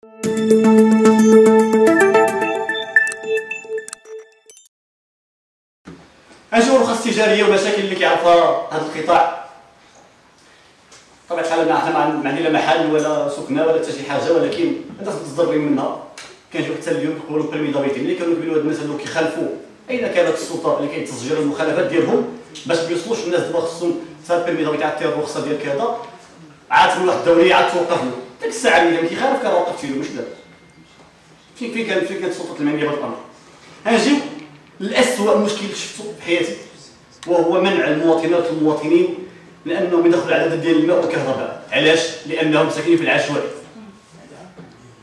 نجيو الرخص التجاريه والمشاكل اللي كيعرفها هذا القطاع. بطبيعه الحال حنا ما عندنا لا محل ولا سكنه ولا حتى شي حاجه، ولكن الناس متضررين منها. كنجيو حتى اليوم كيقولوا بريمي دابيتي ملي كانوا كيقولوا هاد الناس هادو كيخالفوا اين كانت السلطه اللي كيتسجلوا المخالفات ديالهم باش ما يوصلوش الناس. دابا خصهم صافي بريمي دابيتي عطيه الرخصه ديال كذا، عاد تقول واحد الدوريه عاد توقف له ديك الساعه اللي كيخالف كنوقفتي له مش دابا. فين كانت السلطه المعنيه بهذا الامر؟ غنجيو لأسوأ مشكل شفتو في حياتي، وهو منع المواطنين من انهم يدخلوا العدد ديال الماء والكهرباء. علاش؟ لانهم ساكنين في العشوائي.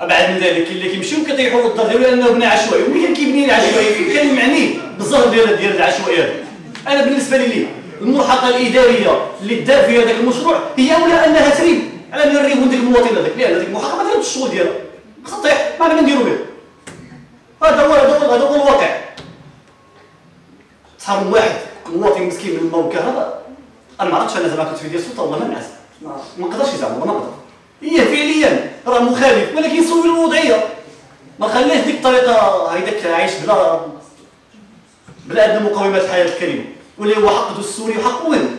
ابعد من ذلك اللي كيمشيو كيطيحوا الدار ديالو لانه بنى عشوائي. وملي كان كيبني العشوائي فين كان المعني بالظهر ديال العشوائي هذا؟ انا بالنسبه لي الملحقه الاداريه اللي دار فيها هذاك المشروع هي اولى انها تريب على ان نريبوا ديك المواطن هذاك، لان هذيك الملحقه ما دارتش الشغل ديالها، خصها تطيح. ما عندنا نديروا به. هذا هو الواقع. تحرم واحد مواطن مسكين من الماء والكهرباء. انا ما عرفتش، انا زعما كنت في ديال السلطه والله ما نعس، ما نقدرش زعما والله ما نقدر. هي فعليا راه مخالف، ولكن سوي الوضعيه، ما خليش ديك الطريقه هيداك عايش بلا ادنى مقومات الحياه الكريمه، واللي هو حق السوري وحق وين